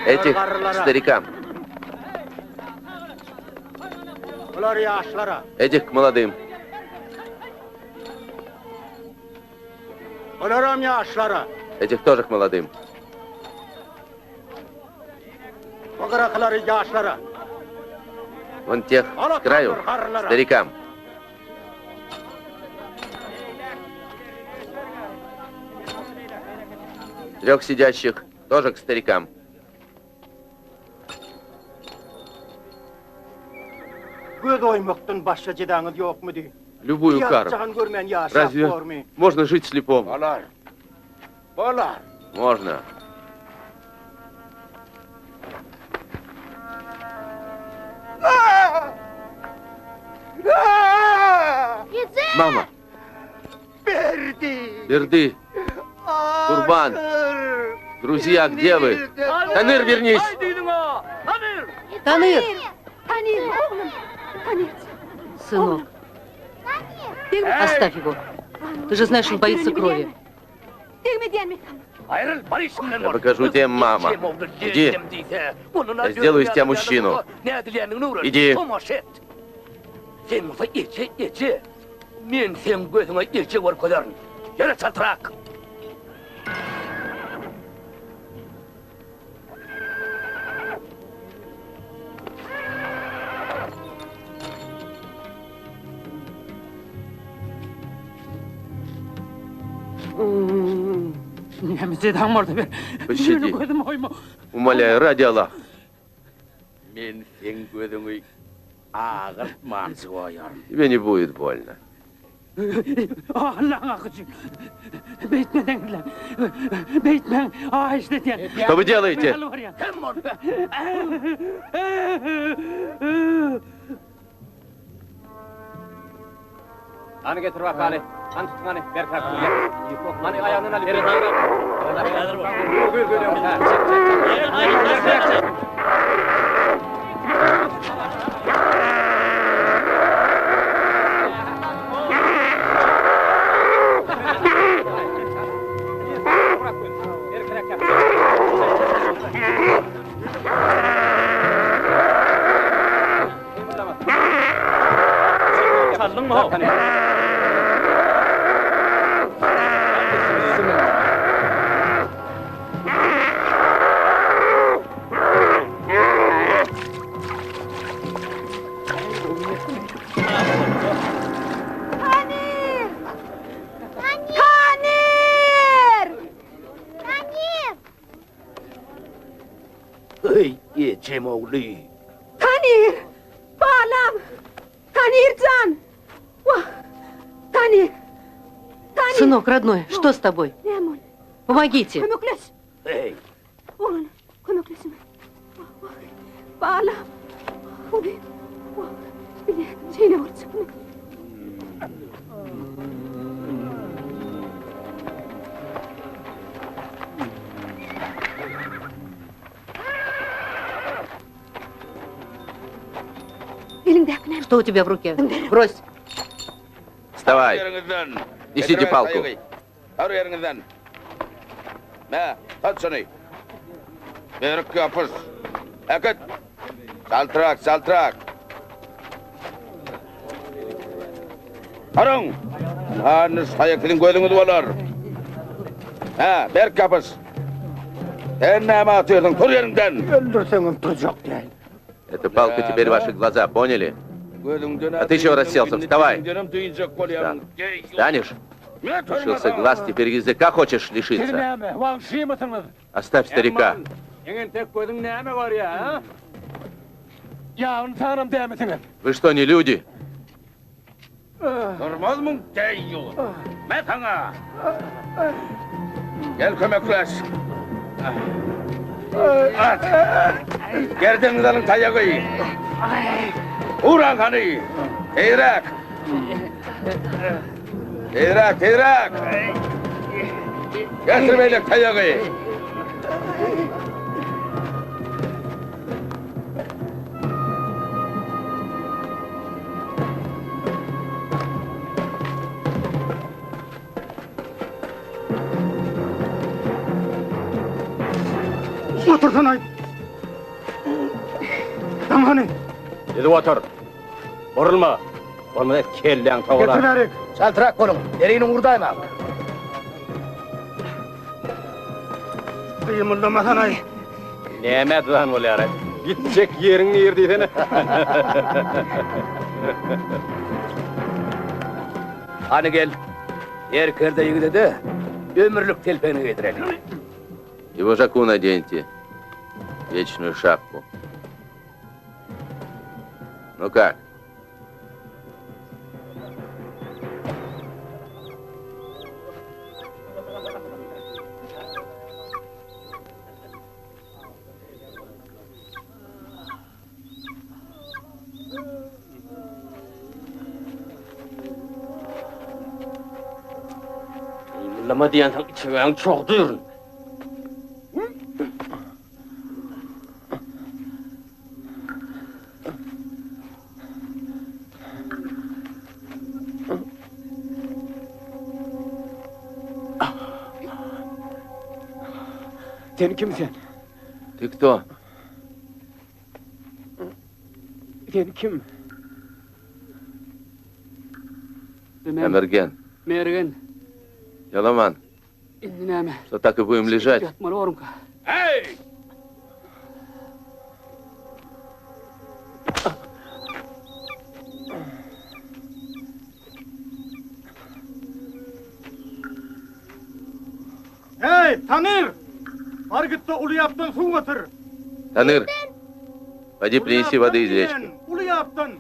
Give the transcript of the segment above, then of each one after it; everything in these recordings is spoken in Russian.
Этих к старикам. Этих к молодым. Этих тоже к молодым. Вон тех к краю, к старикам. Трех сидящих тоже к старикам. Любую кару. Разве можно жить слепому? Можно. Мама. Берды. Курбан. Друзья, где вы? Таныр, вернись. Таныр! Сынок, оставь его. Ты же знаешь, он боится крови. Я покажу тебе, мама. Иди. Я сделаю из тебя мужчину. Иди. Пощади. Умоляю, ради Аллаха. Тебе не будет больно. Что вы делаете? Танир! Балам! Танирджан! Танир! Сынок, родной, что с тобой? Помогите. Балам! Что у тебя в руке? Брось. Вставай. Несите палку. Салтрак. Арың. Аяқтың көйліңді болар. Бер капыс. Эннама атырдың, тұр еріңден. Öldürsеңім тұр жоқ дейін. Эта палка теперь ваши глаза, поняли? А ты чего расселся? Вставай. Встанешь? Лишился глаз, теперь языка хочешь лишиться? Оставь старика. Вы что, не люди? Gerden dalın tayağı. Uğran kanı. Teyrak. Getir beylek tayağı. Otursan ay. Adam hani? Yedi otur. Vurulma. Olmadı kellen Getir tavılar. Erik. Saltırak kolun. Derinin buradayım abi. Kıyımıllama sanay. Nemet lan ol yara. Gidecek yerin nerede seni? Hani gel. Erkerde yigide de ömürlük telpeni giydirelim. И вожаку наденьте вечную шапку. Ну как? Lama diyen çıvan çok duyurun. Sen kimsin? Ты кто? Sen kim? Эмерген. Mergen, Яломан. indineme. Что так и будем лежать? Yatmalı orumka. Hey! Hey Tanır! Var git de ulu yaptın su götür. Таныр, пойди принеси воды из речки. Ulu yaptın.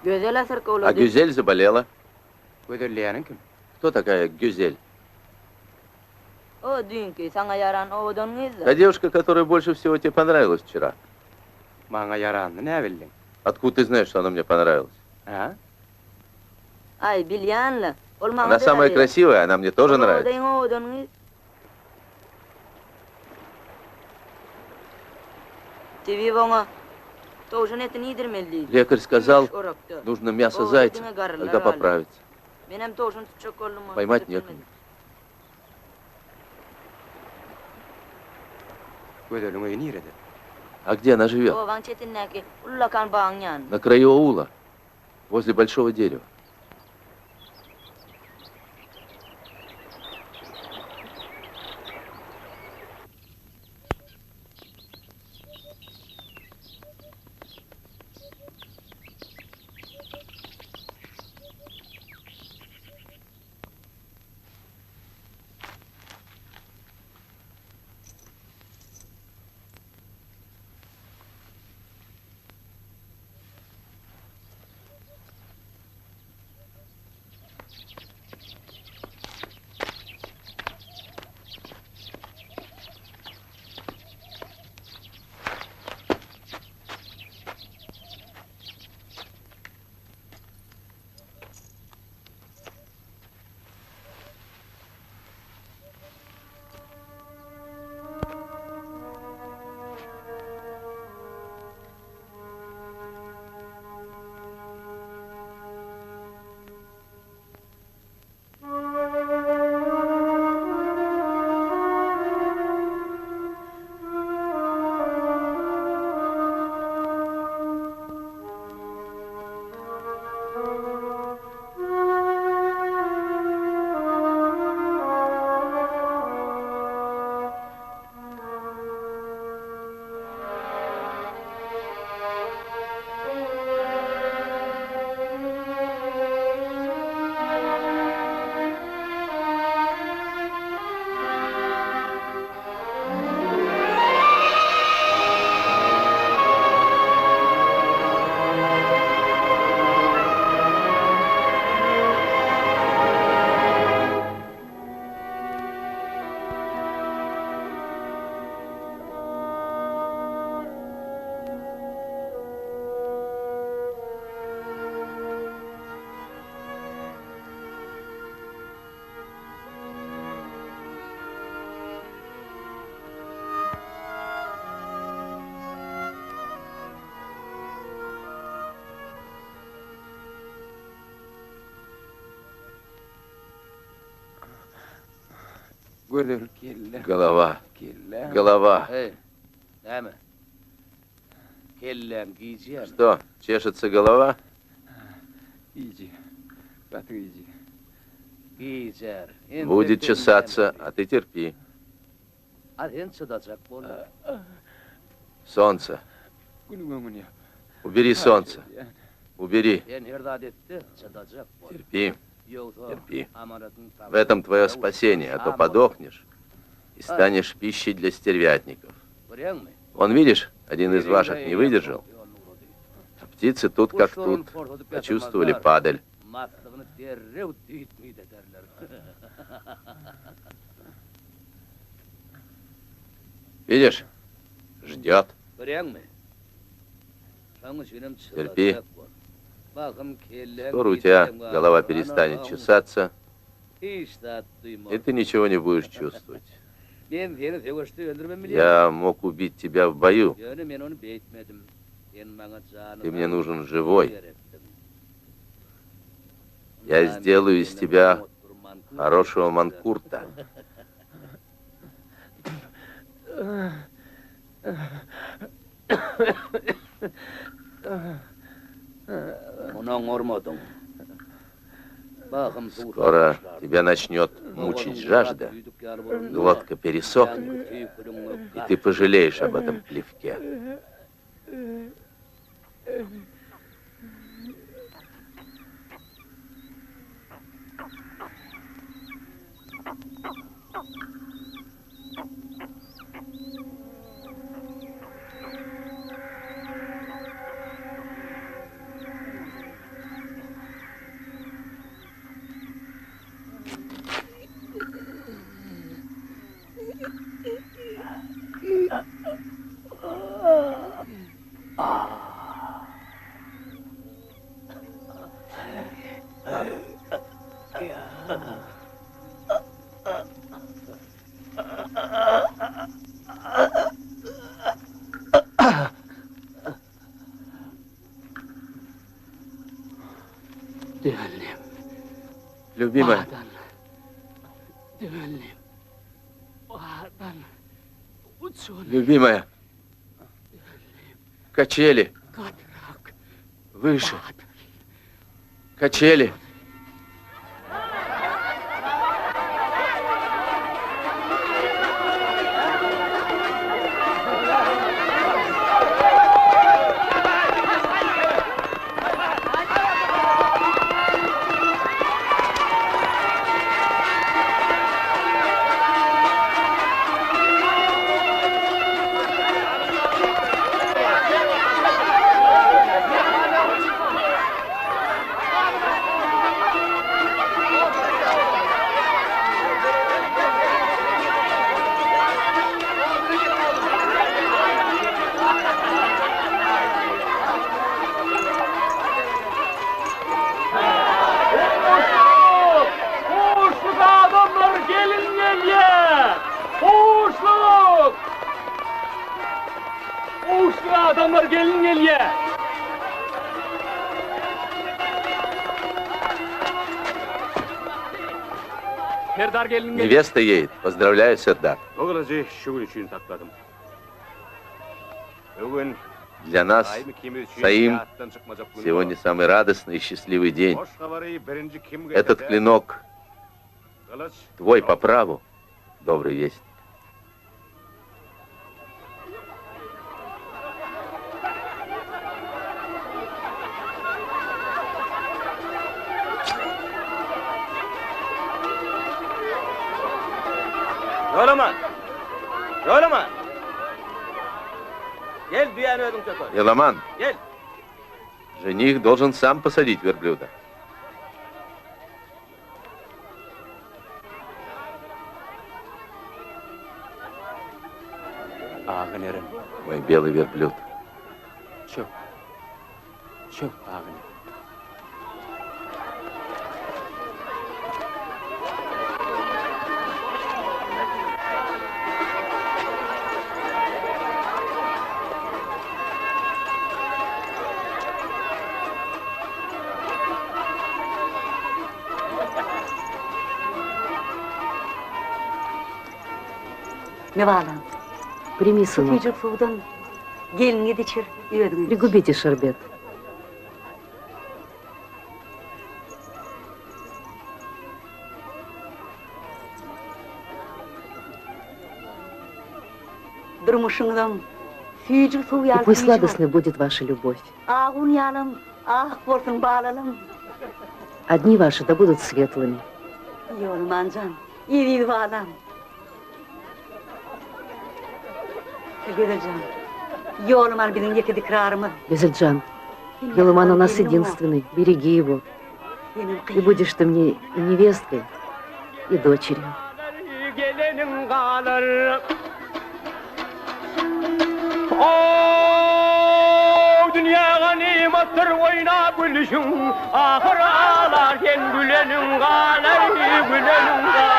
Güzel asırka А uladı. Гюзель заболела. Gödürleyenin kim? Кто такая Гюзель? O dünkü sana yaran o donuydu. Та девушка, которая больше всего тебе понравилась вчера. Bana yarandı ne bildin? Откуда ты знаешь, что она мне понравилась? Ha? Ay bilyanlı. Olmadı. Она самая красивая, она мне тоже нравится. O donuydu. Tivi bana. Toğuşun etini yedirmeliydi. Лекарь сказал, Orakta. нужно мясо зайца, тогда поправится. Benim toğuşun tutacak oğlum. Поймать некому. Gödürlüğün evi nerede? А где она живет? O van çetinleki. Ullakan bağın yan. На краю аула, возле большого дерева. Голова. Голова. Ey, näme? Kellem giyeceğim. Что, чешется голова? Giyeceğim. Будет чесаться, а ты терпи. Arhen çıdacak bolu. Солнце. Убери солнце. Убери. En hırdat etti, çıdacak bolu. Терпи. Yoksa Терпи. amaratın В этом твое спасение, а то подохнешь и станешь пищей для стервятников. Görüyor musun? Вон, видишь, один из ваших не выдержал. А птицы тут как тут. Почувствовали падаль. Matlığını derrev düğütmeyi de derler. Видишь? Ждет. Görüyor musun? Şanı şunum Терпи. çıdacak bol. Bakım kellem Скоро у тебя giyeceğim, голова ana перестанет ağam. чесаться, Hiç tat duymam. и ты ничего не будешь чувствовать. Ben seni sevişti öldürmem bile. Я мог убить тебя в бою. Yani ben onu beyitmedim. Sen bana canını Ты мне нужен ver живой. ettin. Я сделаю из тебя хорошего манкурта. Onun ormadın. Bakım Скоро тебя начнет мучить жажда, глотка пересохнет, и ты пожалеешь об этом плевке. Düğünlüyüm. Любимая, Bağdan. Düğünlüyüm. Bağdan. Uçun. любимая, качели, Kadrak. выше, качели. Koğuşluk adamlar gelin geliye! Koğuşluk! Koğuşluk adamlar gelin geliye! Serdar gelin geliye. Невеста едет. Поздравляю, Сердар. O kılıcı şugul için takladım. Bugün Для нас daimi kimi için Saim hayattan çıkmayacak gün сегодня var. самый радостный и счастливый день. Boş kavarayı birinci kim Этот getirdi? клинок Kılıç твой по праву, добрый весть. Yo'laman. Yo'laman. Gel duyani o'zing cho'par. Еламан, Gel. жених должен сам посадить верблюда. ağın Мой белый верблюд. Çok. Çok ağın. Прими, сынок. Пригубите шербет. И пусть сладостной будет ваша любовь. Одни ваши да будут светлыми. Безельджан, Елыман у нас единственный. Береги его. И будешь ты мне и невесткой, и дочерью. Dünyaya nimettir oyna gülüşün, ahır ağlarken gülenin galeri, gülenin galeri.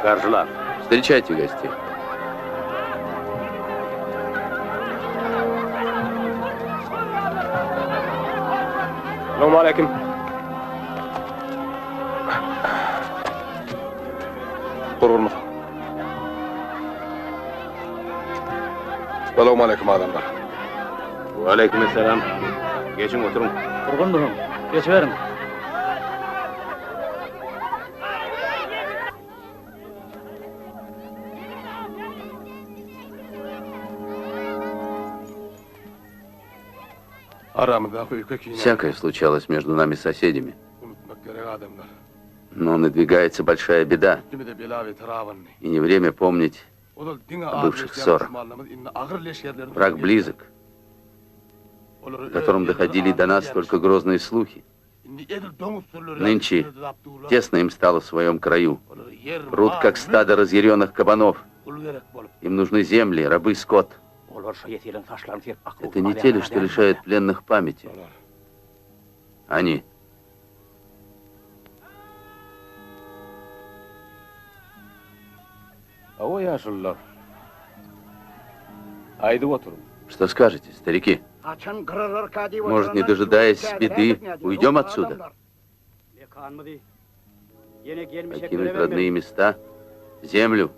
Karşılar. Встречайте гостей. Selamun aleyküm. Kurulma. Selamun aleyküm adamlar. Aleykümselam. Geçin oturun. Kurbanım. Geçiverin. Всякое случалось между нами соседями. Но надвигается большая беда, и не время помнить о бывших ссорах. Враг близок, о котором доходили до нас только грозные слухи. Нынче тесно им стало в своем краю. Прут, как стадо разъяренных кабанов. Им нужны земли, рабы, скот. Это не те ли, что лишают пленных памяти? Они. Что скажете, старики? Может, не дожидаясь беды, уйдем отсюда? Покинуть родные места, землю,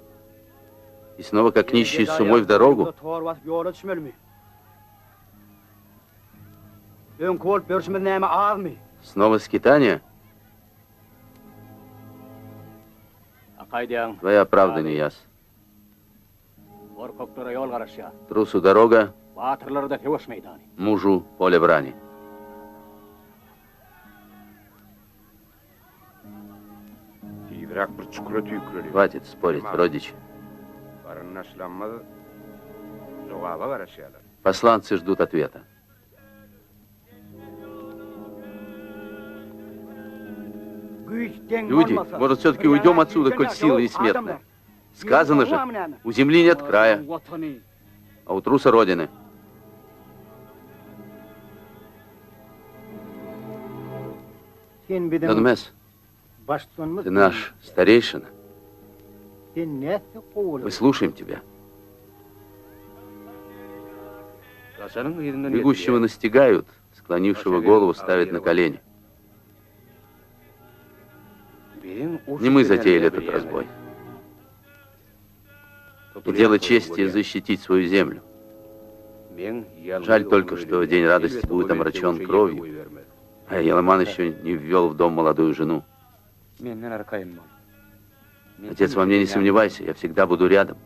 и снова как нищий с умой в дорогу? Снова скитание? Твоя правда не яс. Трусу дорога, мужу поле брани. Хватит спорить, родичи. Посланцы ждут ответа. Люди, может, все-таки уйдем отсюда, коль силы несметны. Сказано же, у земли нет края, а у труса родины. Донмес, ты наш старейшина. Мы слушаем тебя. Бегущего настигают, склонившего голову ставят на колени. Не мы затеяли этот разбой. И дело чести защитить свою землю. Жаль только, что день радости будет омрачен кровью, а Елыман еще не ввел в дом молодую жену. Отец, во мне не сомневайся, я всегда буду рядом.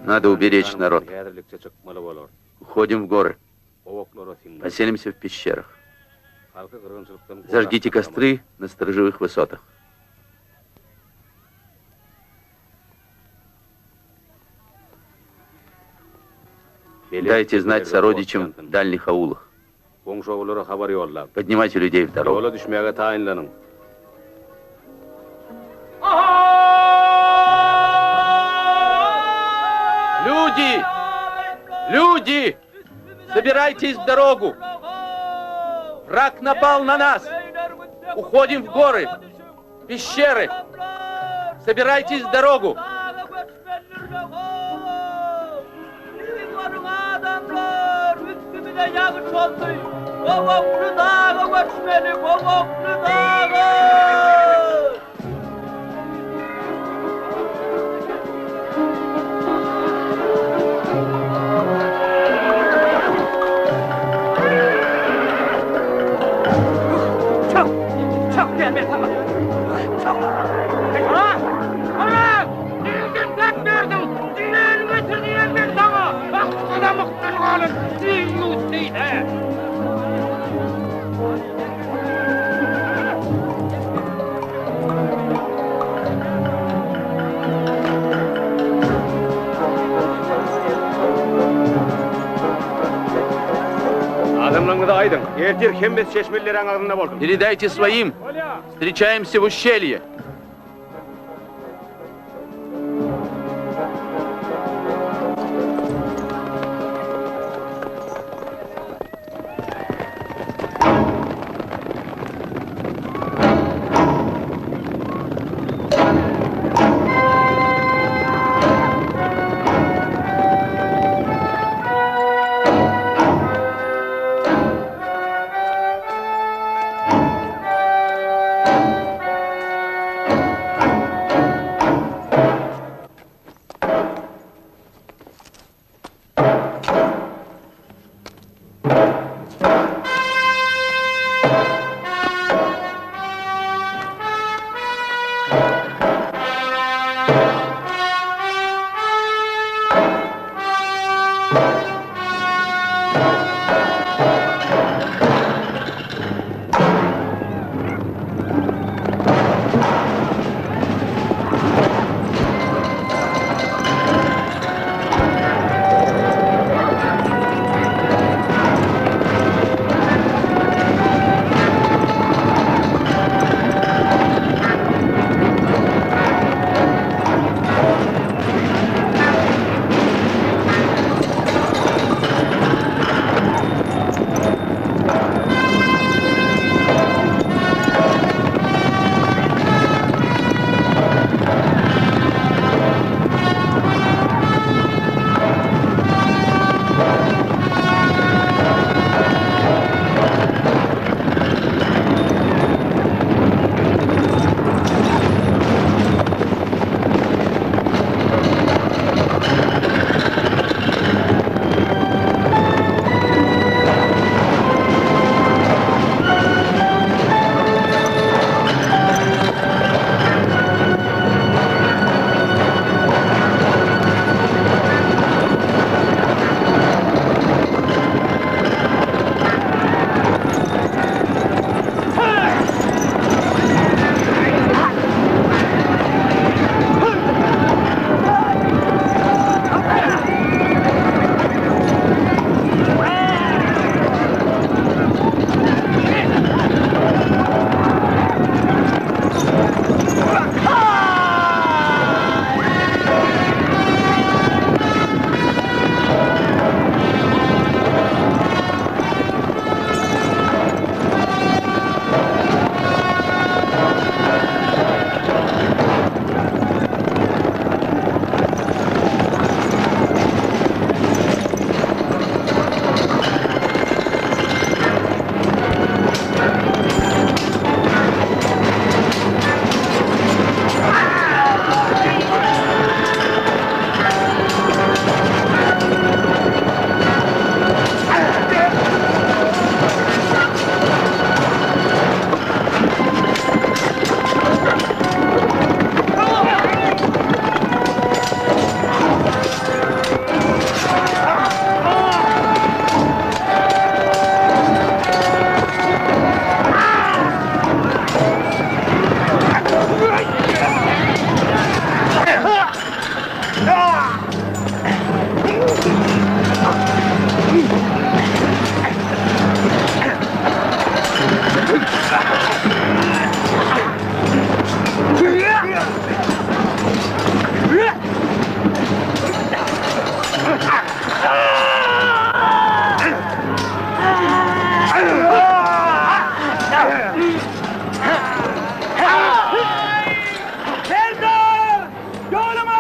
Надо уберечь народ. Уходим в горы. Поселимся в пещерах. Зажгите костры на сторожевых высотах. Дайте знать сородичам в дальних аулах. Поднимайте людей в дорогу. Люди! Люди! Собирайтесь в дорогу! Враг напал на нас! Уходим в горы, в пещеры! Собирайтесь в дорогу! Adamlarını da aydın. Ertir hemmet çeşmelerin ağzında buldum. Передайте своим. Встречаемся в ущелье.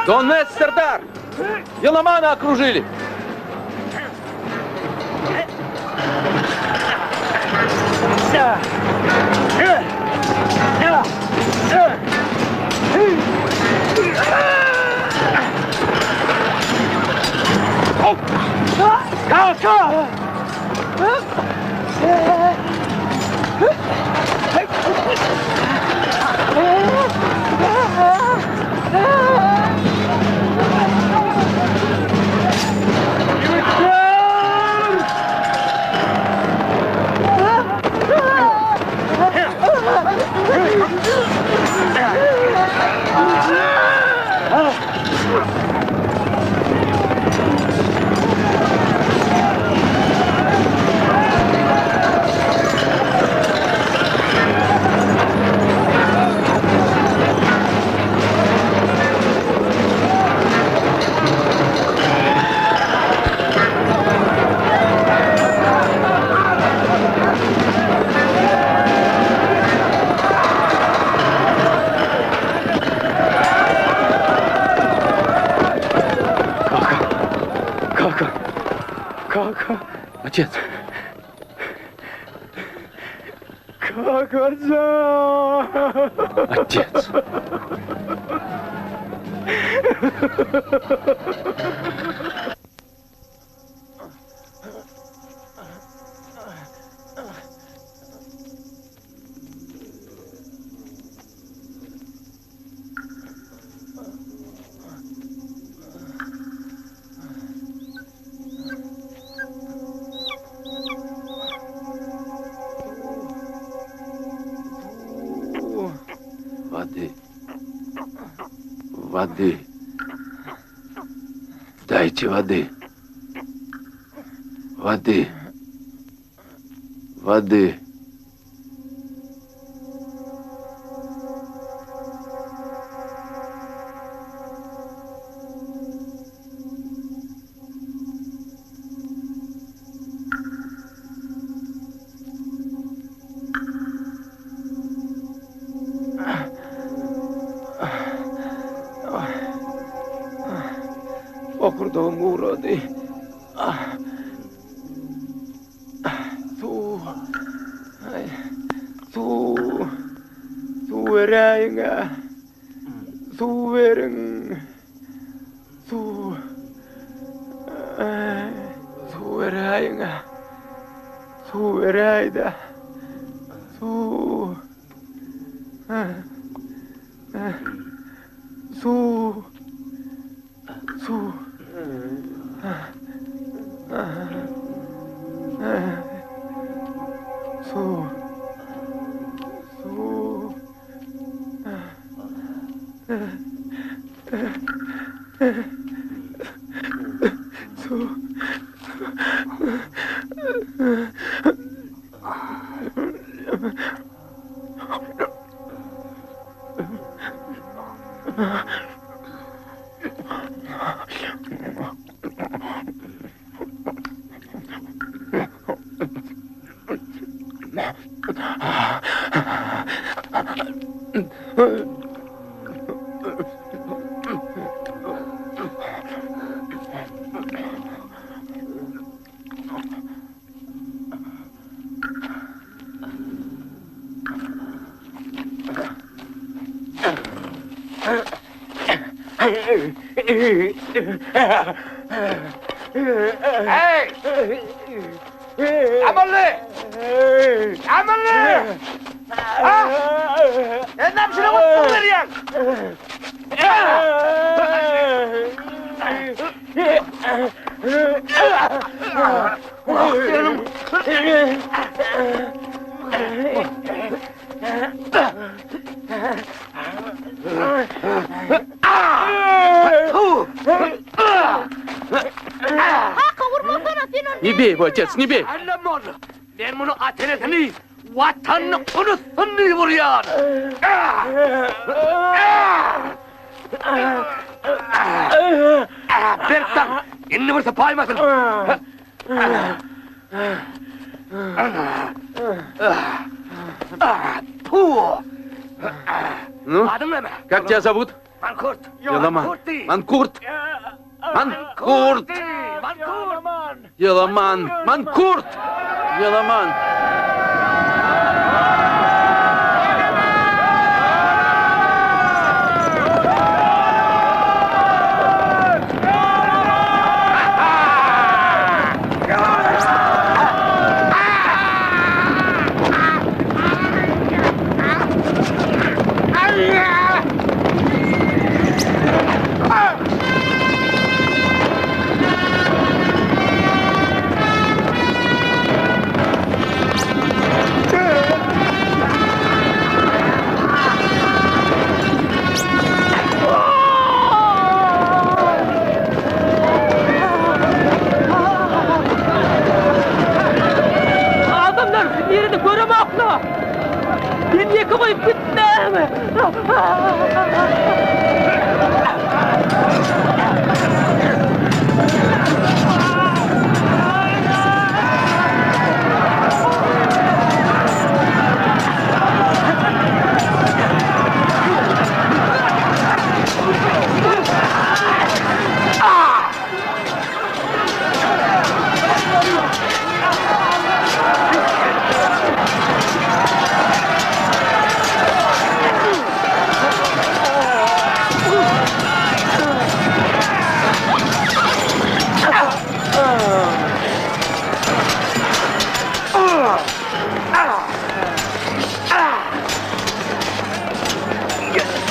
Донец, Сардар! Еломана окружили! Отец. Как отца? Отец. Воды. Дайте воды. Воды. Воды. Okurdum uğradı. Su vereyinge. Su verin. Su vereyinge. Su vereyde. Su. Не бей его, отец, не бей! İnni vursa paymasın. Ну, Adın ne mi? как тебя зовут? Mankurt. Еламан. Манкурт. Манкурт. Mankurt. Еламан. Манкурт. Еламан. Adamlar yerini göremekle. Ben yeki koyup gitmem.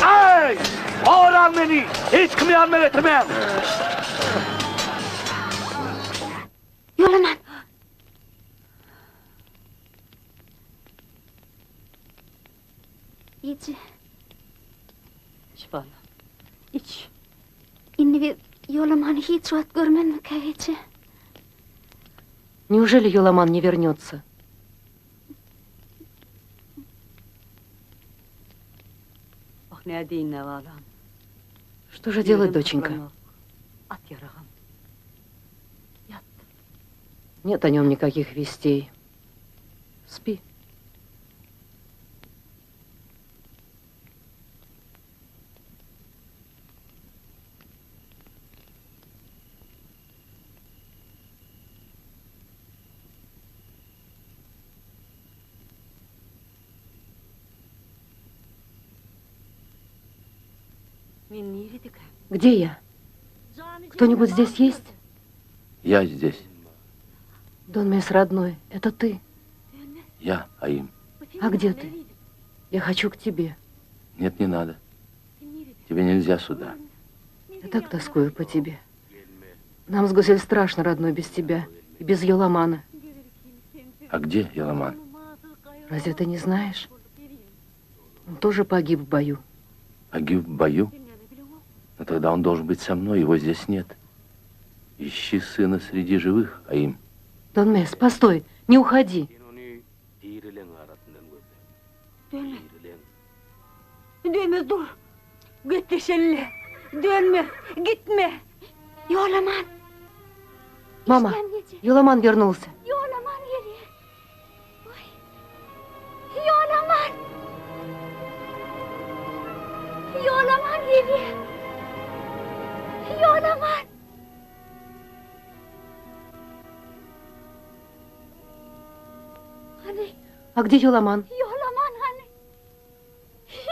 Ay! Oğlan beni! Hiç kimi yanına getirmem! Yo'laman. Ichi. Shvana, ich. Inni Yo'laman hech vaqt ko'rmanmi, Kavechi? Неужели Еламан не вернется? Что же делать, доченька? Нет о нем никаких вестей. Спи. Где я? Кто-нибудь здесь есть? Я здесь. Дон Мес, родной, это ты? Я, Аим. А где ты? Я хочу к тебе. Нет, не надо. Тебе нельзя сюда. Я так тоскую по тебе. Нам с Гусель страшно, родной, без тебя и без Еламана. А где Еламан? Разве ты не знаешь? Он тоже погиб в бою. Погиб в бою? Но тогда он должен быть со мной, его здесь нет. Ищи сына среди живых, Аим. Дон Мес, постой, не уходи. Dönme dur. Gitti şelle. Dönme. Gitme. Yo'laman. Мама, Еламан вернулся. Yo'laman geliyor. Oy. Yo'laman. Yo'laman geliyor. Yo'laman. Hani А где Еламан? Yo'laman hani.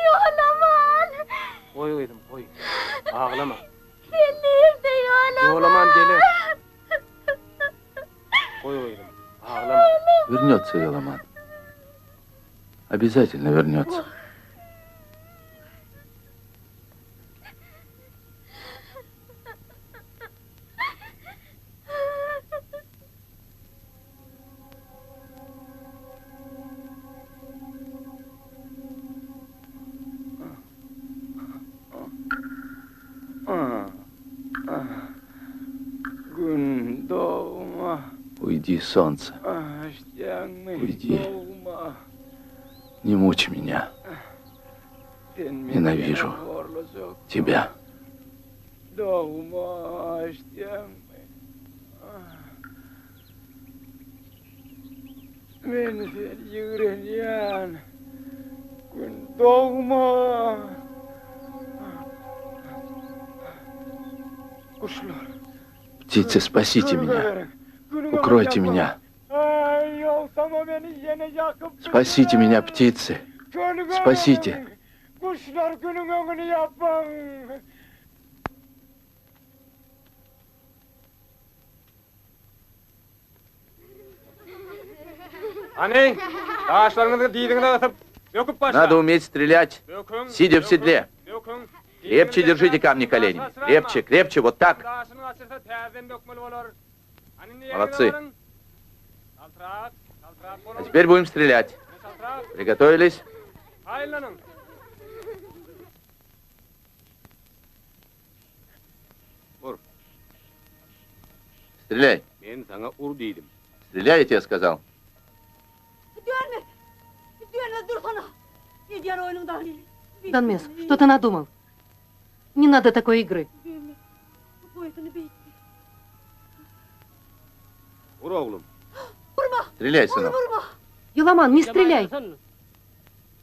Yo'laman. Koy oğlum koy. Ağlama. Nerede Yo'laman? Yo'laman gelir. Koy oğlum. Ağlama. Вернется Еламан. Обязательно вернется. Gün doğma. Уйди, солнце. Уйди. Не мучь меня. Ненавижу тебя. men sen yürüyen gün doğma. Kuşlar. Птицы, спасите меня. Укройте меня. Спасите меня, птицы. Спасите. Kuşlar günün önünü yapın. Anne, ağaçlarınızı diydiğine atıp döküp başla. Надо уметь стрелять, сидя в седле. Крепче держите камни коленями. Крепче, крепче, вот так. Молодцы. А теперь будем стрелять. Приготовились? Стреляй. Men sana ur dedim. Стреляй, я тебе сказал. Dönme! Dönme, dursana! İdiyen oyunundan değil. Данмес, что ты надумал? Не надо такой игры. Dönme. Bu boyutunu bitti. Vur oğlum. Vurma! Стреляй, сынок. Vurma! Еламан, не стреляй.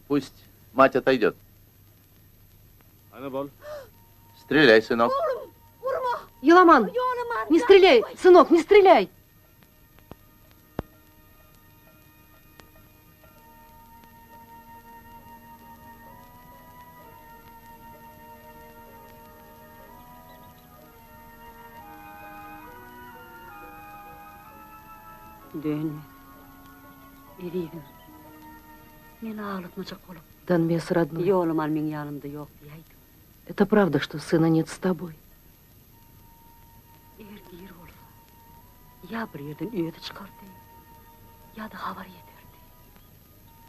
Пусть мать отойдет. Ana bol. Стреляй, сынок. Oğlum! Vurma! Еламан, Yoğlaman! не стреляй, сынок, не стреляй. Dönme. Eriyim. Meni ağlatmayacak olup. Данмес, родной, Yoğlaman benim yanımda yok diyeydim. это правда, что сына нет с тобой? Eğer giyir olsa, ya bir yerden öğütü çıkardı, ya da haber yeterdi.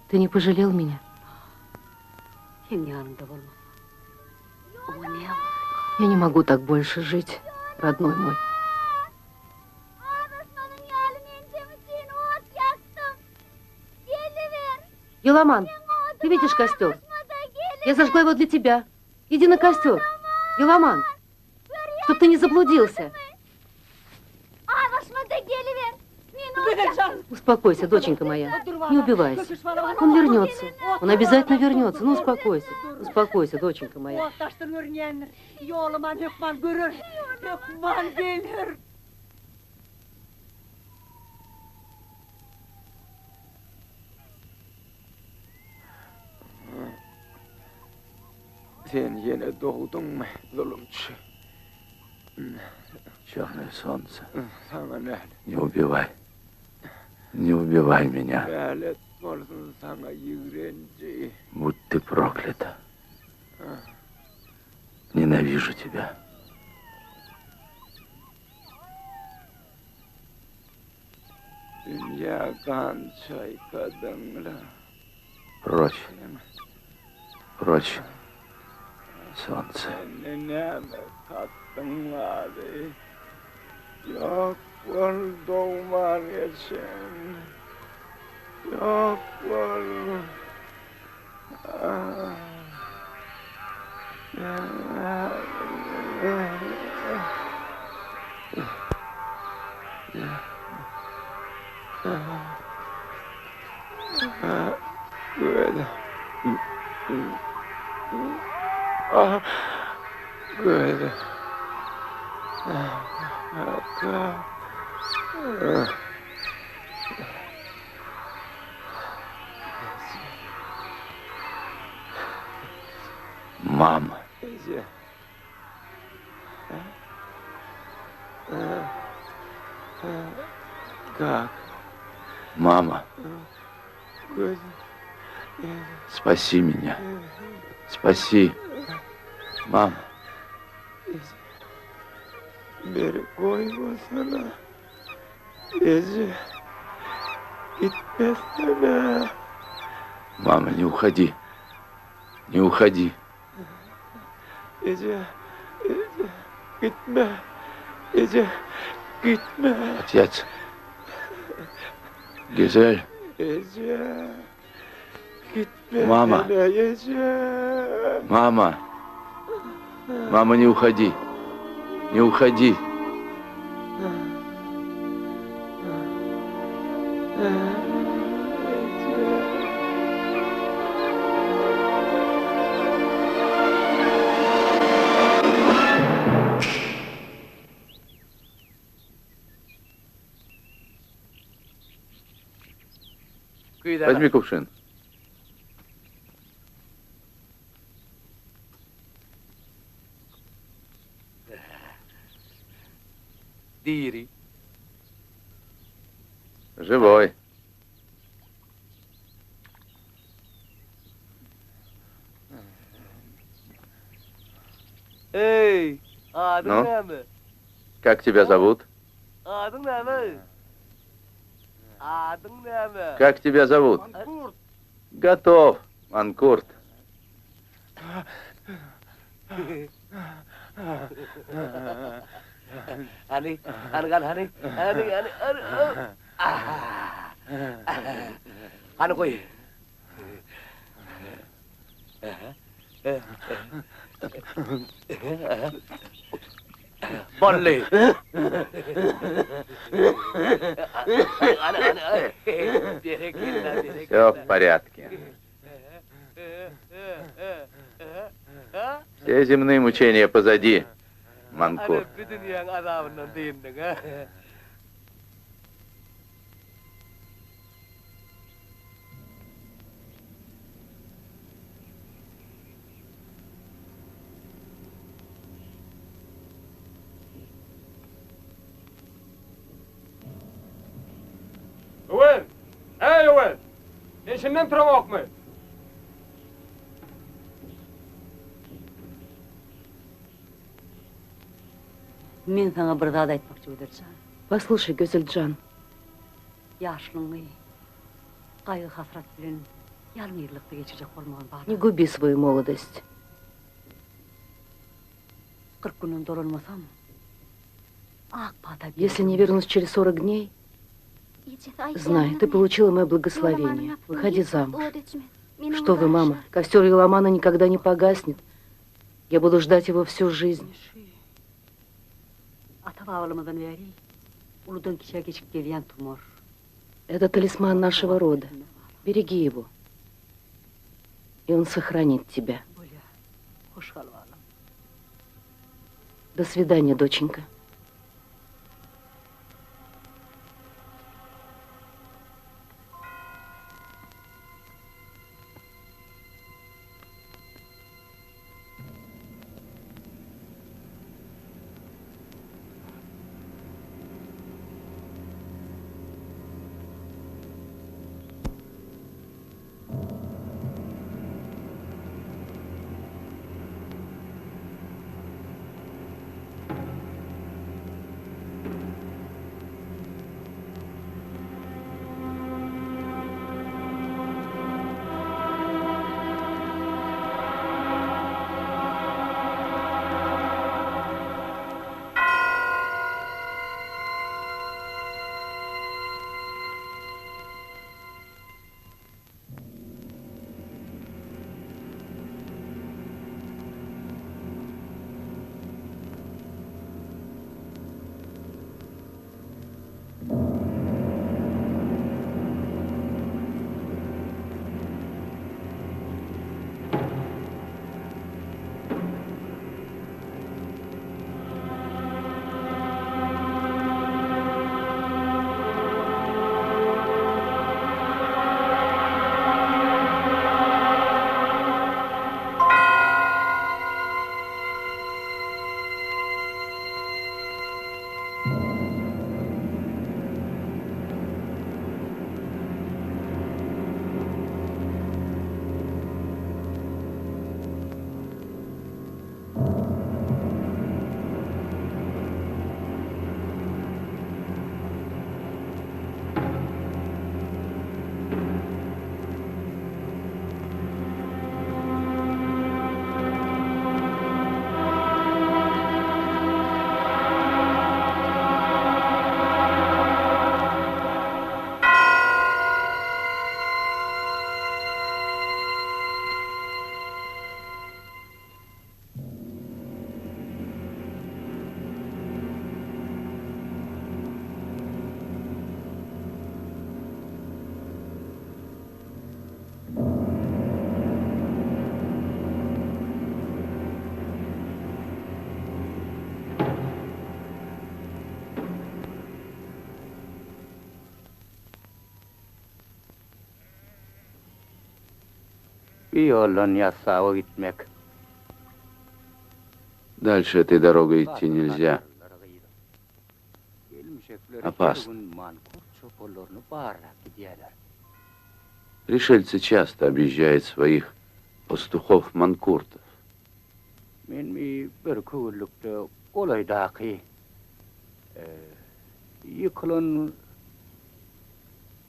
Ты не пожалел меня? Senin yanımda olmasa, o ne yapar? Я не могу так больше жить, родной мой. Еламан, ты видишь костер? Я зажгла его для тебя. Иди на костер. Еламан, чтоб ты не заблудился. Успокойся, доченька моя. Не убивайся. Он вернется. Он обязательно вернется. Ну, успокойся. Успокойся, доченька моя. Yoğlaman Hökman görür, Hökman gelir. Sen yine doğdun mu zulümçü? Черное солнце, Sana ne? не убивай. Не убивай меня. Lanet olsun sana yürenci. Будь ты проклята. Ненавижу тебя. Dünya kan çay kadınla. Прочь. Прочь. Солнце. Neneme kattın abi. Yok doğman için. Yok Good. Good. Мама. Как? Мама. Спаси меня. Спаси. Мама. Beni koymasana. Ece. Gitmesene. Мама, не уходи. Не уходи. Ece. Gitme. Ece. Gitme. Отец. Гизель. Ece. Gitme. Mama. Ece. Мама. Мама, не уходи. Не уходи. Возьми кувшин. Дири. Живой. Эй, Ну? Как тебя зовут? Как тебя зовут? Готов, Манкурт. Hani, hani. Hani koy. Bolli. Все в порядке. Все земные мучения позади, Манкурт. Öwen! Ey Öwen! Eşinden turamak mı? Мен саңа бір зат айтмақчы Өдержан. Послушай, Гюзельджан, Яшылыңы, қайғы хасрат білен ялмырлықты кечірек болмаған не бағда. губи свою молодость. 40 күннен доролмасам, ақ бата Если не вернусь через 40 дней, знай, ты получила мое благословение. Выходи замуж. Что вы, мама, костер Йоламана никогда не погаснет. Я буду ждать его всю жизнь. Ата бабалымыздан бери, улудан киче кечіп келген тумор. Это талисман нашего рода. Береги его. И он сохранит тебя. Бөле, хош қалвалым. До свидания, доченька. Bir yoldan yasağa gitmek. Дальше этой дорогой идти нельзя. Опасно. Пришельцы часто объезжают своих пастухов-манкуртов.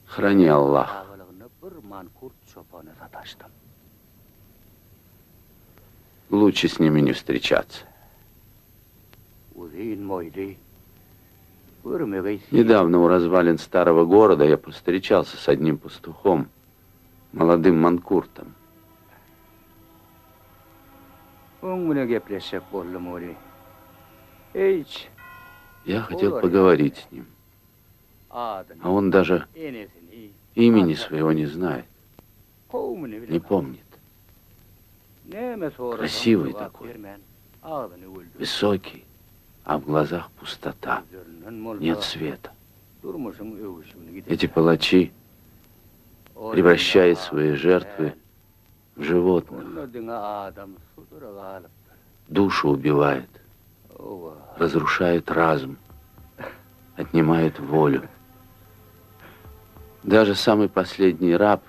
Храни Аллах. Лучше с ними не встречаться. Недавно у развалин старого города я повстречался с одним пастухом, молодым манкуртом. Я хотел поговорить с ним, а он даже имени своего не знает, не помнит. Красивый такой, высокий, а в глазах пустота, нет света. Эти палачи превращают свои жертвы в животных, душу убивает, разрушает разум, отнимает волю. Даже самый последний раб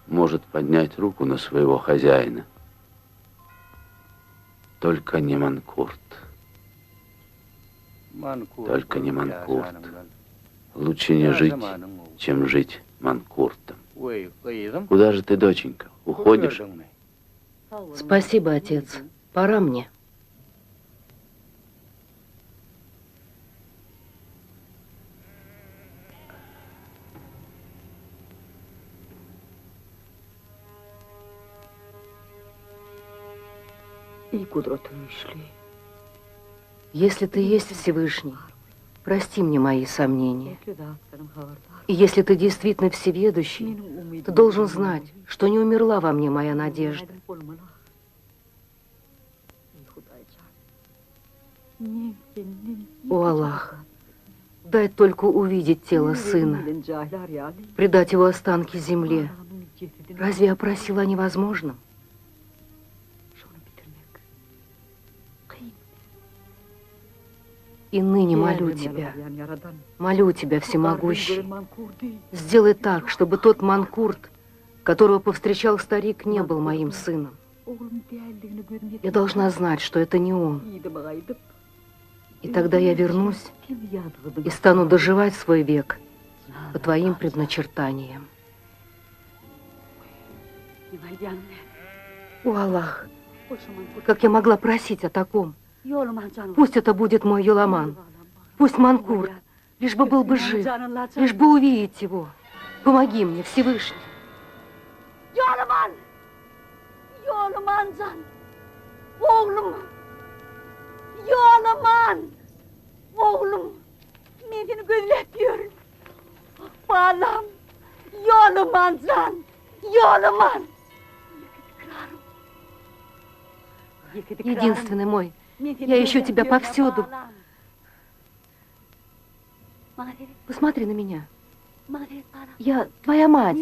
может поднять руку на своего хозяина. Только не манкурт. Только не манкурт. Лучше не жить, чем жить манкуртом. Куда же ты, доченька, уходишь? Спасибо, отец. Пора мне. Если ты есть Всевышний, прости мне мои сомнения. И если ты действительно всеведущий, ты должен знать, что не умерла во мне моя надежда. О Аллах, дай только увидеть тело сына, предать его останки земле. Разве я просила о невозможном? И ныне молю тебя, всемогущий, сделай так, чтобы тот манкурт, которого повстречал старик, не был моим сыном. Я должна знать, что это не он. И тогда я вернусь и стану доживать свой век по твоим предначертаниям. О Аллах, как я могла просить о таком? Пусть это будет мой Йоламан, пусть манкурт, лишь бы был бы жив, лишь бы увидеть его. Помоги мне, Всевышний. Йоламан! Йоламан-зан! Oğlum! Yolaman! Oğlum! Ben seni gözletiyorum. Balam! Yolaman-zan! Yolaman! Единственный мой, я ищу тебя повсюду. Посмотри на меня. Я твоя мать.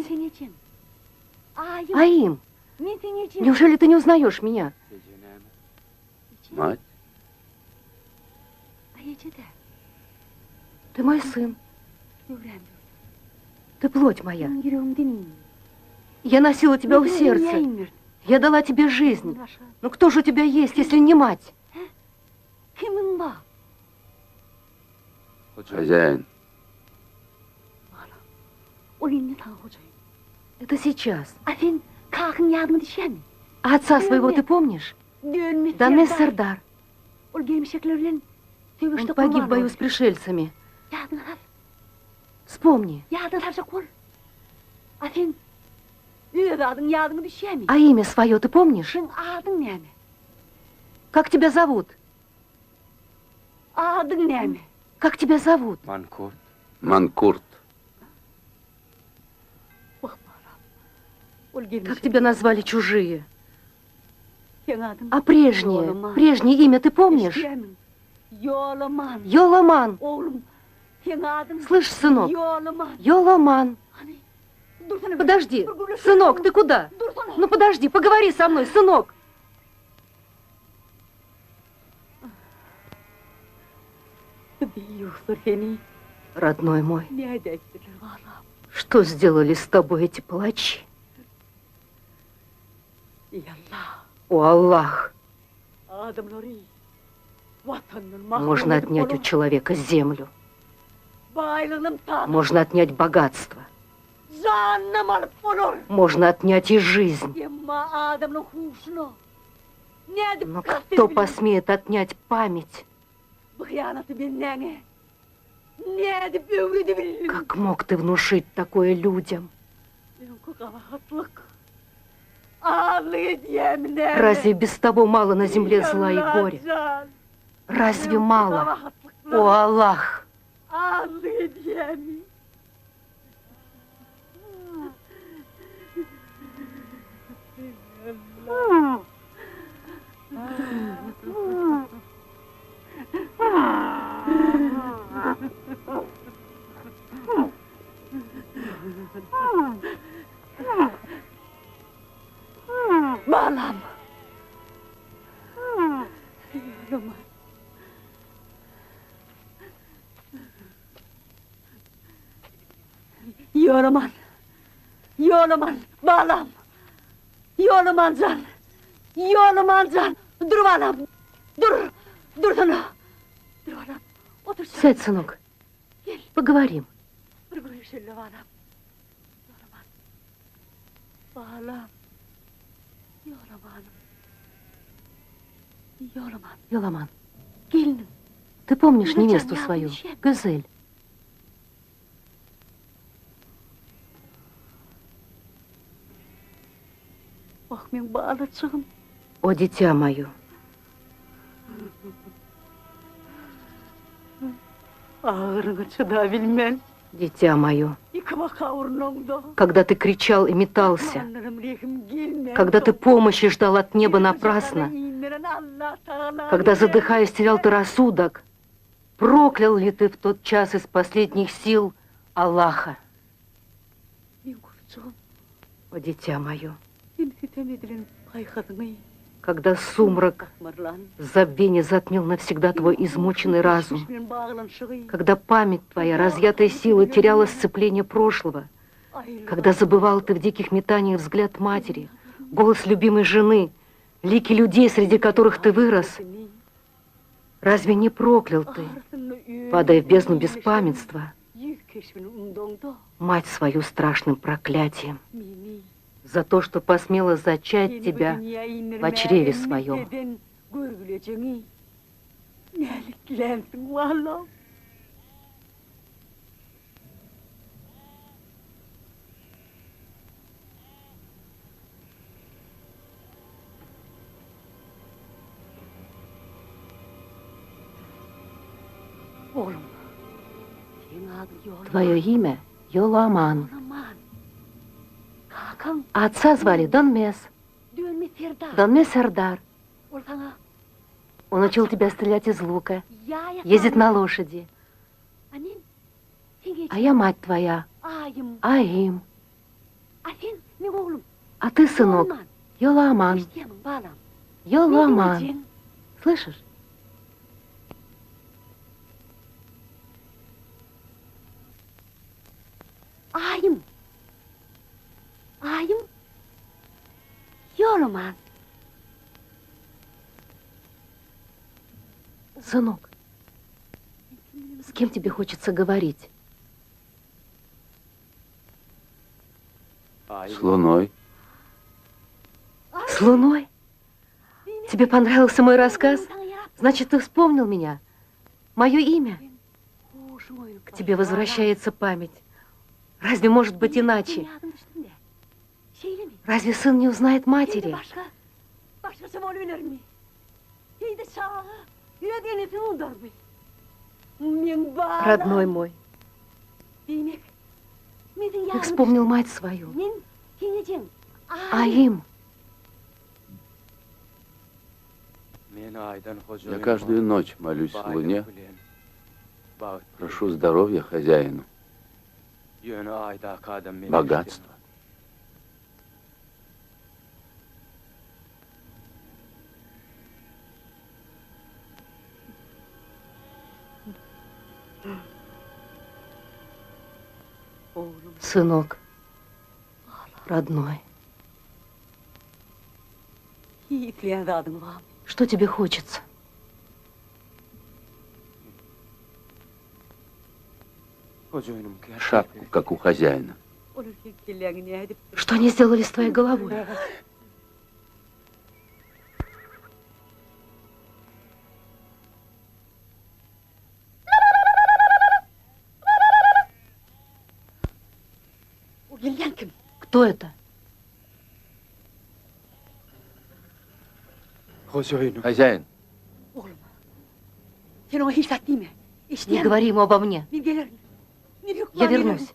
Аим, неужели ты не узнаешь меня? Мать? Ты мой сын. Ты плоть моя. Я носила тебя в сердце. Я дала тебе жизнь. Но кто же у тебя есть, если не мать? Хозяин. Это сейчас. А отца своего ты помнишь? Данес Сардар. Он погиб в бою с пришельцами. Вспомни. А имя свое ты помнишь? Как тебя зовут? Как тебя зовут? Манкурт. Манкурт. Как тебя назвали чужие? А прежнее имя ты помнишь? Йоламан. Слышь, сынок, Йоламан. Подожди, сынок, ты куда? Ну подожди, поговори со мной, сынок. Родной мой, что сделали с тобой эти палачи? О, Аллах! Можно отнять у человека землю. Можно отнять богатство. Можно отнять и жизнь. Но кто посмеет отнять память? Как мог ты внушить такое людям? Разве без того мало на земле зла и горя? Разве мало? О, Аллах! Malam. Yolaman. Yolaman. Malam. Yolaman can. Yolaman can. Dur malam. Dur. Dur sana. Dur malam. Otur. Сядь, сынок. Поговорим. Йоламан, ты помнишь невесту свою, Гюзель? О, дитя мое. Дитя мое, когда ты кричал и метался, когда ты помощи ждал от неба напрасно, когда, задыхаясь, терял ты рассудок, проклял ли ты в тот час из последних сил Аллаха? О, дитя мое, когда сумрак забвения затмил навсегда твой измученный разум, когда память твоя, разъятая сила, теряла сцепление прошлого, когда забывал ты в диких метаниях взгляд матери, голос любимой жены, лики людей, среди которых ты вырос, разве не проклял ты, падая в бездну беспамятства, мать свою страшным проклятием за то, что посмела зачать тебя в чреве своем? Твое имя Йоламан. Отца звали Донмес. Донмес Сердар. Он учил тебя стрелять из лука, ездить на лошади. А я мать твоя, Аим. А ты, сынок, Йоламан. Йоламан. Слышишь? Аим. Аим. Йоламан. Сынок, с кем тебе хочется говорить? С Луной. С Луной? Тебе понравился мой рассказ? Значит, ты вспомнил меня? Мое имя? К тебе возвращается память. Разве может быть иначе? Разве сын не узнает матери? Родной мой, ты вспомнил мать свою. Аим. Я каждую ночь молюсь Луне, прошу здоровья хозяину. Богатство. Сынок, родной, что тебе хочется? Шапку, как у хозяина. Что они сделали с твоей головой? Кто это? Хозяин. Не говори ему обо мне. Я вернусь.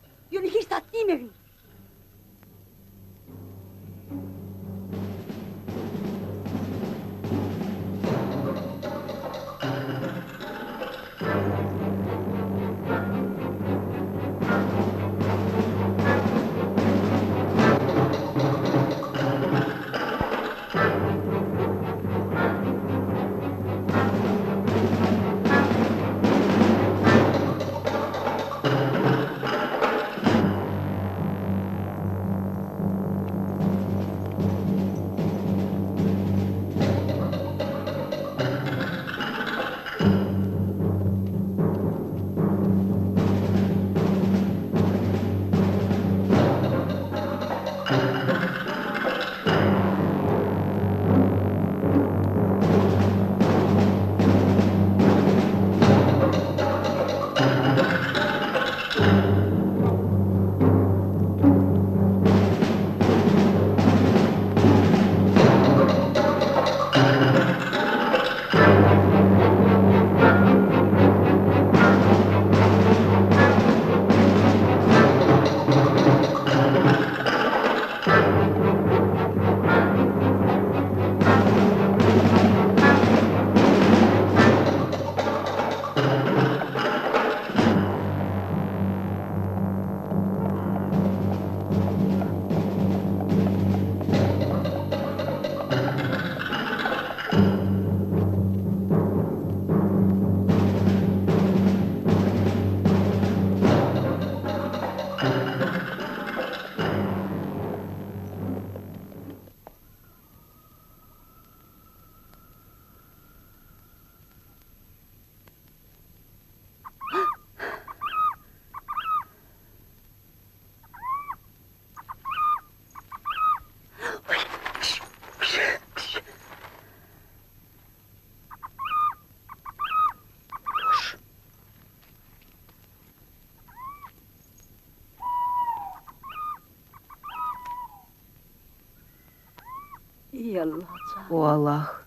О, Аллах,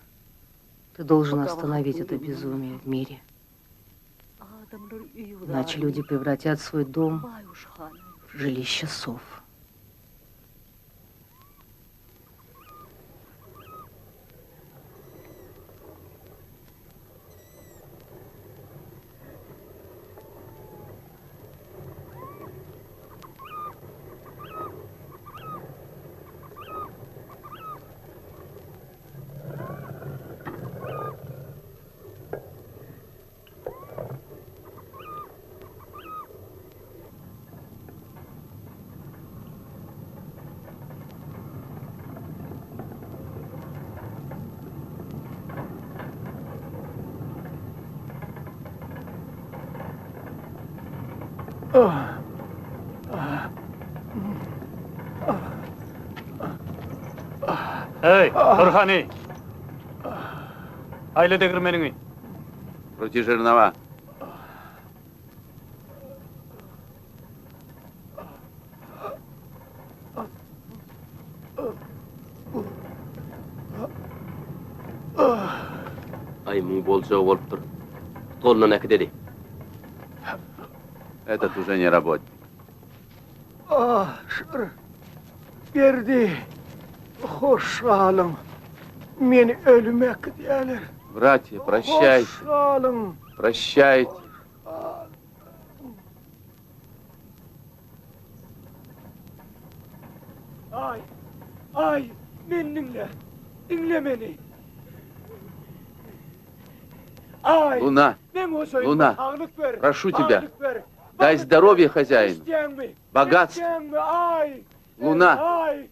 ты должен остановить это безумие в мире. Иначе люди превратят свой дом в жилище сов. Эй, Турхани! Айлы дегірменіңі. Крути жернова. Ай, мұң болжау болып тұр. Толынан әкі деді. Этот уже не работает. Berdi. Hoşalım. Meni ölümek diyorlar. Братья, прощайте. Hoşalım. Прощайте. Ay, ay, beni dinle. Dinle beni. Ay, Луна, ben o soyuma Луна, sağlık ver. прошу тебя, sağlık ver. дай здоровья хозяину, İsteyen mi? богатство. İsteyen mi? Ay. Луна, Ay.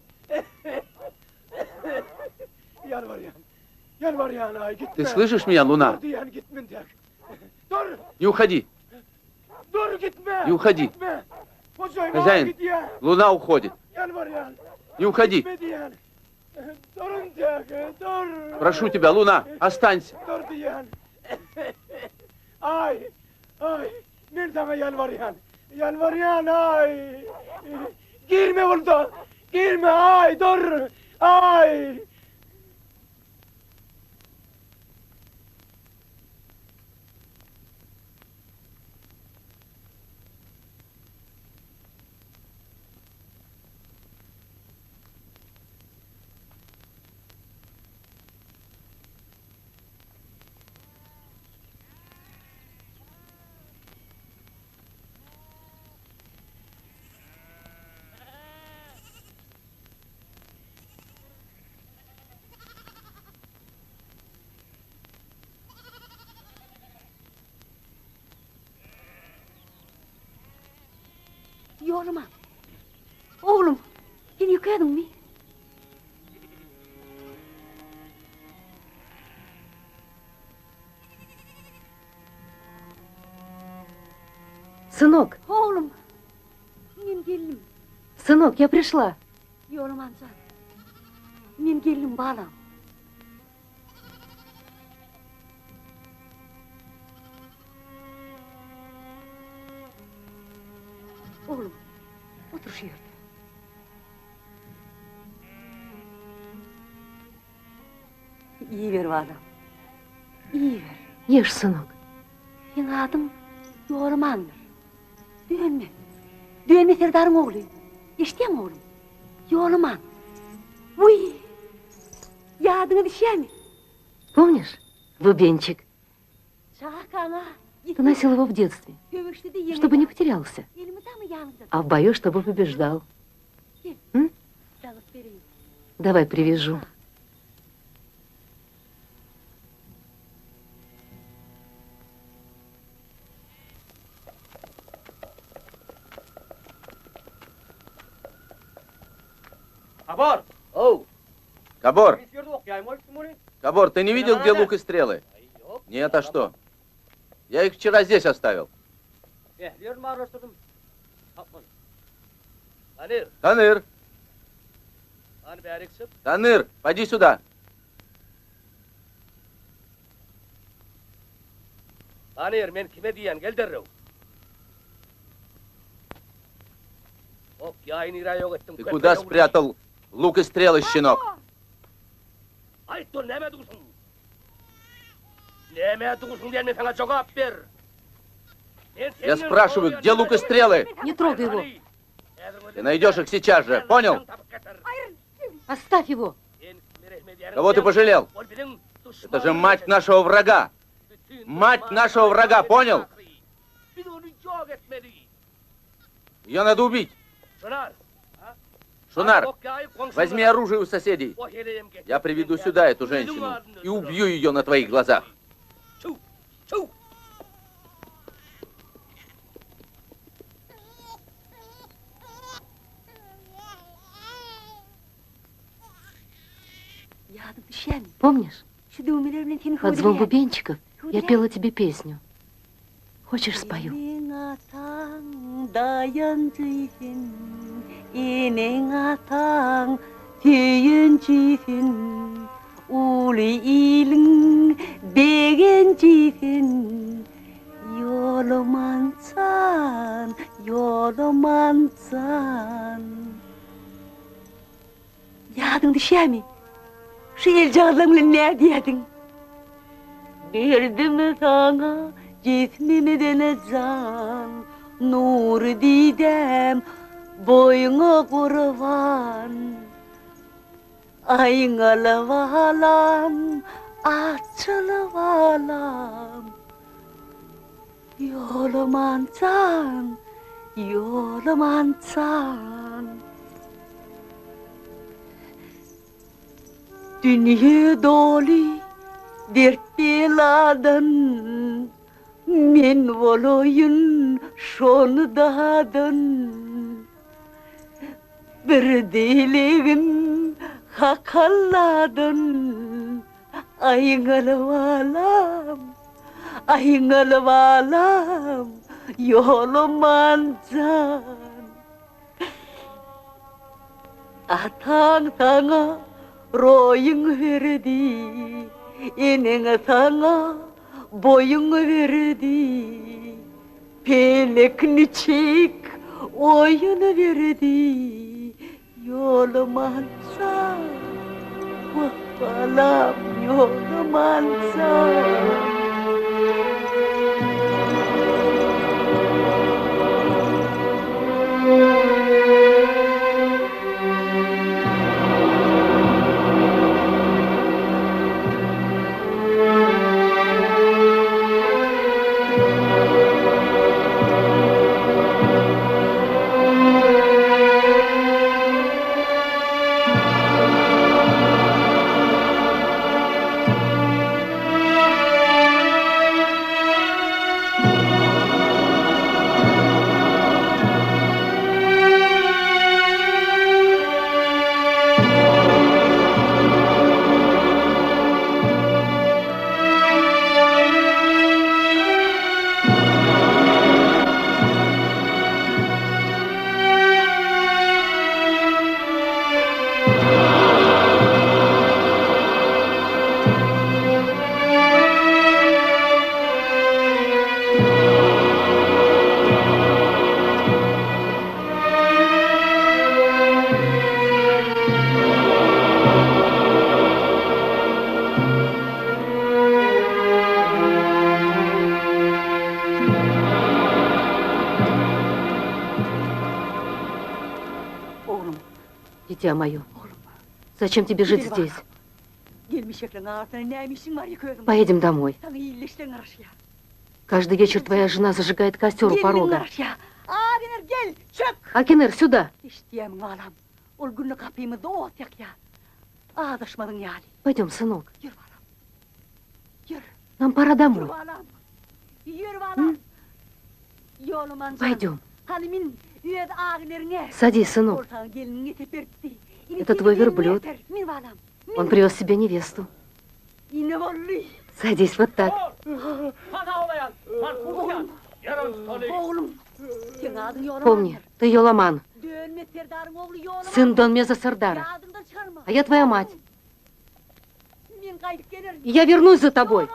Yalvarıyorum. Yalvarıyorum ay gitme. ты слышишь меня, Луна? Dur diyen gitme tek. Dur. Не уходи, Dur gitme. Не уходи. Gitme. O soyuma Хозяин, git ya. Луна уходит. Yalvarıyorum. Не уходи. Gitme diyen. Durun tek. Dur. Прошу тебя, Луна, останься. Dur diyen. Ay. Ay. Nereden yalvarıyorum? Yalvarıyorum ay. Girme burada. Girme ay dur. Ay. Yorma. Oğlum, yine yıkadın mı? Сынок, Oğlum, men geldim. сынок, я пришла. Yolum amca. Men geldim balam. Oğlum, otur şu yerde. İyi ver balam. İyi ver. Ешь, сынок. Senin adın Yormandır. Dönme. Dönme Serdar'ın oğlu. İşte mi oğlum? Yorman. Uy. Yadına düşer mi? Помнишь, бубенчик? Şahkana. Ты носил его в детстве, чтобы не потерялся. А в бою, чтобы побеждал. М? Давай привяжу. Кабар! Оу, Кабор, Кабор, Кабор, ты не видел, где лук и стрелы? Нет, а что? Я их вчера здесь оставил. Таныр, Таныр, поди сюда. Tanır, men kime diyen, gel derrev. Hop, yayını ira yok ettim. Ты куда спрятал лук и стрелы, щенок? Ay dur, neme dursun? Neme dursun diyen, men sana cevap ver. Я спрашиваю, где лук и стрелы? Не трогай его. Ты найдешь их сейчас же, понял? Оставь его. Кого ты пожалел? Это же мать нашего врага. Мать нашего врага, понял? Ее надо убить. Шунар, возьми оружие у соседей. Я приведу сюда эту женщину и убью ее на твоих глазах. Помнишь? Под звон бубенчиков я пела тебе песню. Хочешь, спою? Yadın düşer mi? Şu el cağlarımla ne diyedin? Verdim sana cismimi denecen, nur didem boyuna kurban. Aynalı valam, açılı valam. Yolum ancan, yolum ancan. Dünya dolu dert beladan, men olayın şonu dağdan. Bir dileğim hakalladan, ayıngalıvalam, ayıngalıvalam, yolum ancan. Atang tanga royun verdi, enen tanga boyun verdi. Pelek niçik oyun verdi, yolum ancan. Vahvalam yolum ancan. Дитя мое, зачем тебе жить здесь? Поедем домой. Каждый вечер твоя жена зажигает костер у порога. Акинер, сюда! Пойдем, сынок. Нам пора домой. Пойдем. Садись, сынок. Это твой верблюд. Он привез себе невесту. Садись вот так. Помни, ты Йоламан, сын Донмеза Сардара, а я твоя мать. И я вернусь за тобой.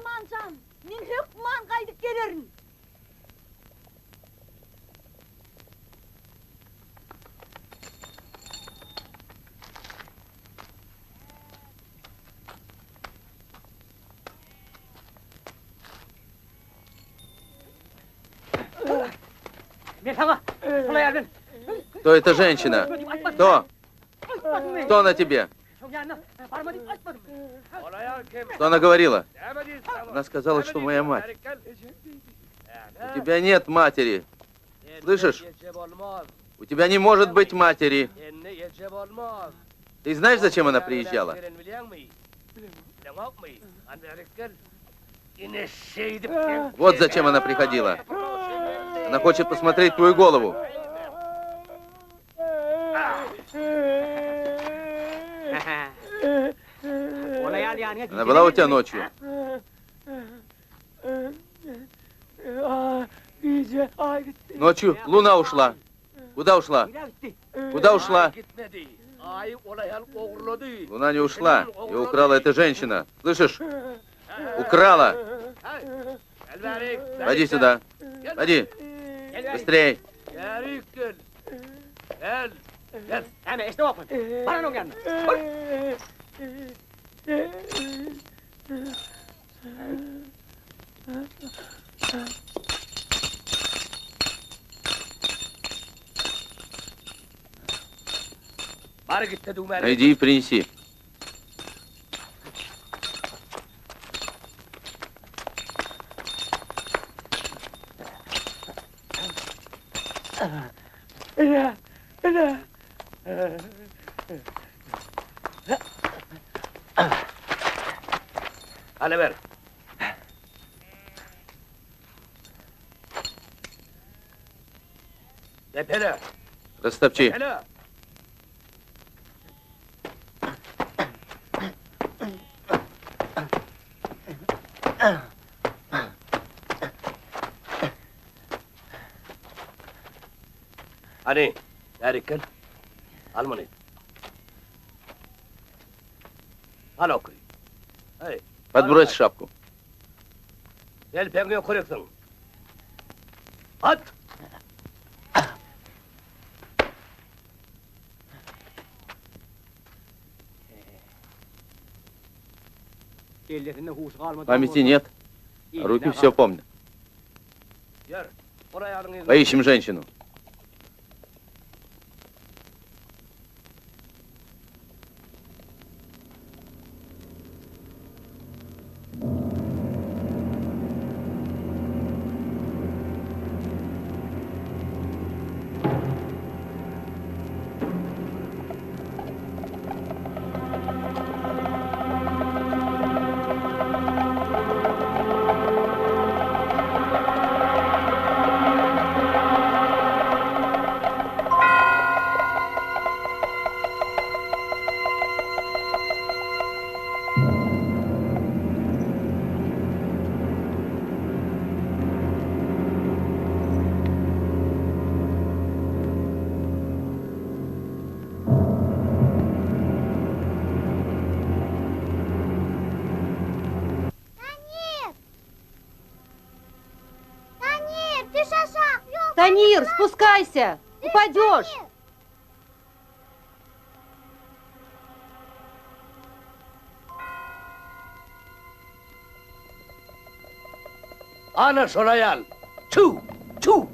Кто эта женщина? Кто? Кто на тебе? Что она говорила? Она сказала, что моя мать. У тебя нет матери. Слышишь? У тебя не может быть матери. Ты знаешь, зачем она приезжала? Вот зачем она приходила. Она хочет посмотреть твою голову. Она была у тебя ночью? Ночью луна ушла. Куда ушла? Куда ушла? Луна не ушла. Ее украла эта женщина. Слышишь? Украла. Пойди сюда. Пойди. Быстрей. Иди и принеси. Hadi ver. Tepene. Растопчи. Tepene. Hadi. Erken. Almanı. Al oku. Hey. Подбрось шапку. Telpeni kırıksın. At. Памяти нет, а руки все помнят. Gel. Oraya alın izin. Поищем женщину. Танир, спускайся! Упадешь! Ana şuraya al. Çu. Çu.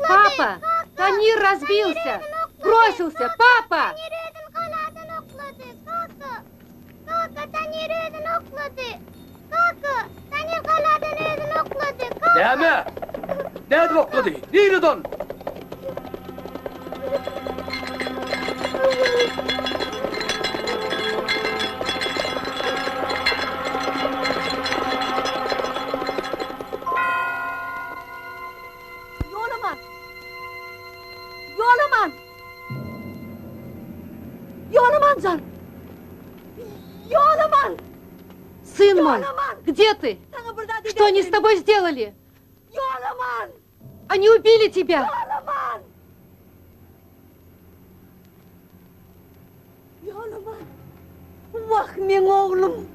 Папа! Танир разбился! Бросился! Папа! Deme. Ne dokladı? Nereden? Yo'laman! Yo'laman! Yo'lamanjon! Yo'laman! Сын мой, где ты? Что они с тобой сделали? Yo'laman! Они убили тебя! Yo'laman! Yo'laman! Vah, men o'g'lim!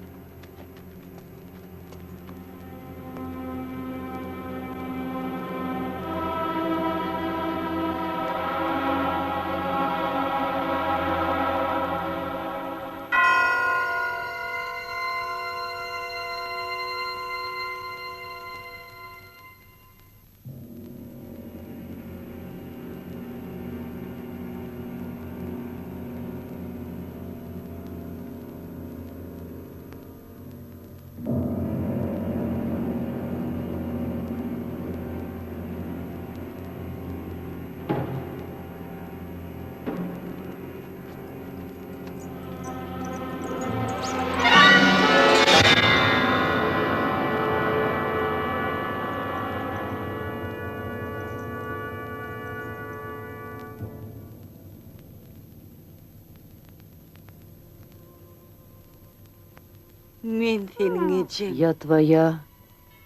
Men senin için. Я твоя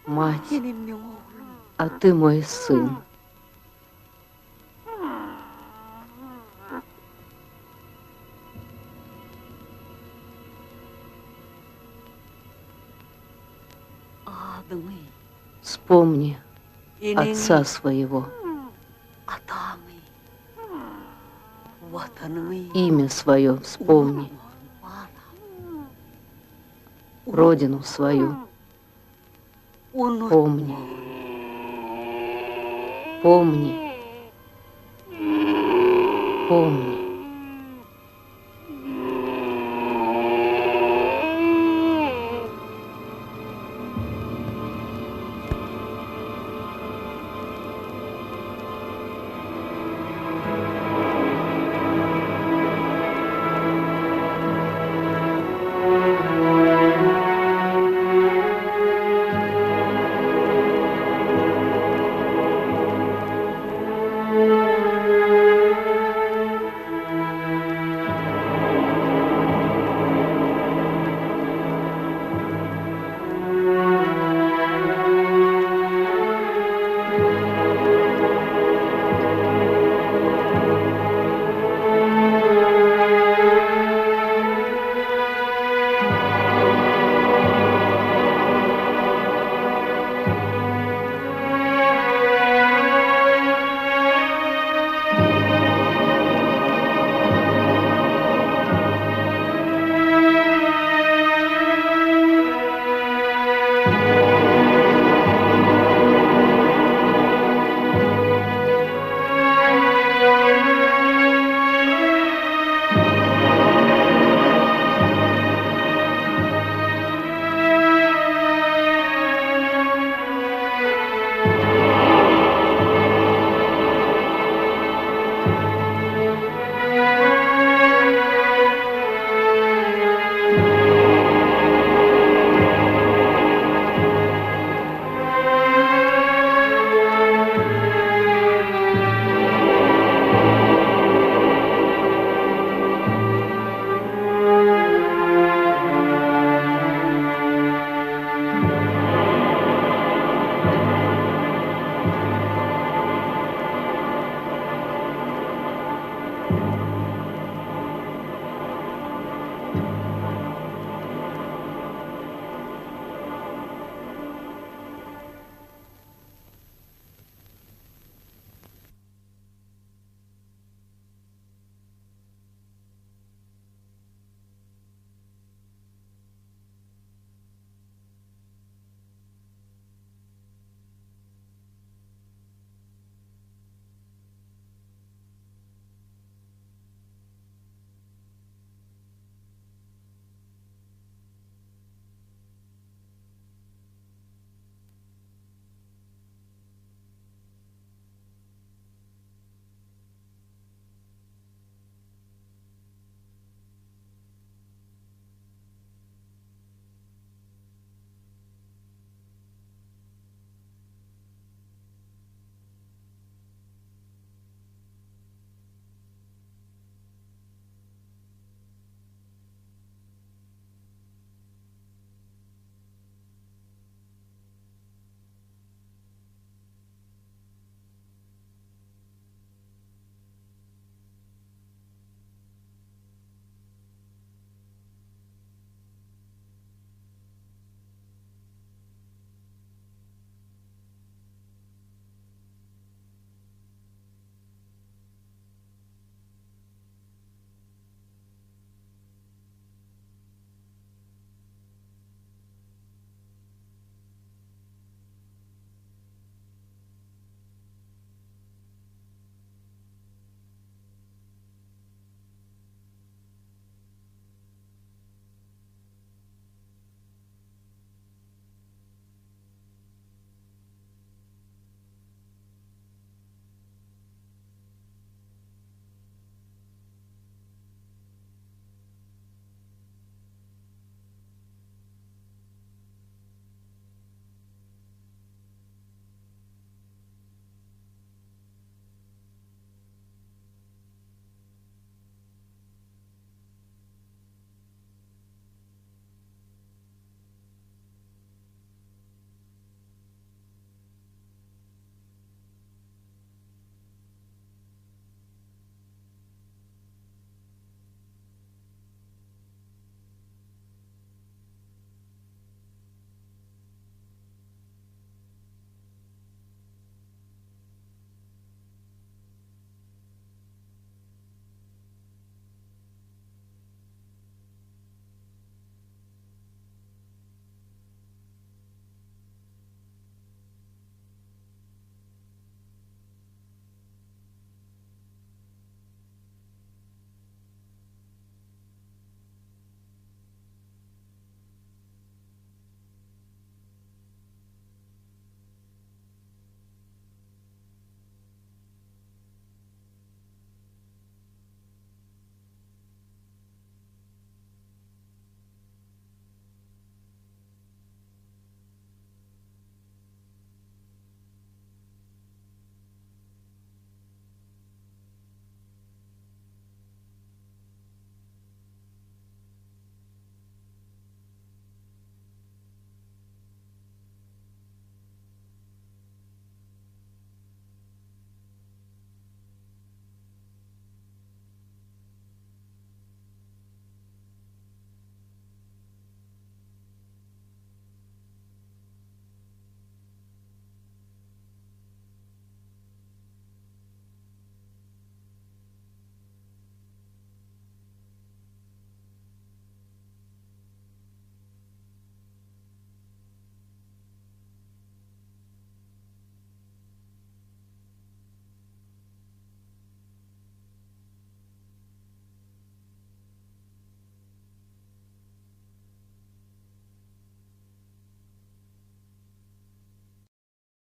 мать, Senin men oğlum. а ты мой сын. Вспомни отца своего, имя свое вспомни, родину свою помни, помни, помни.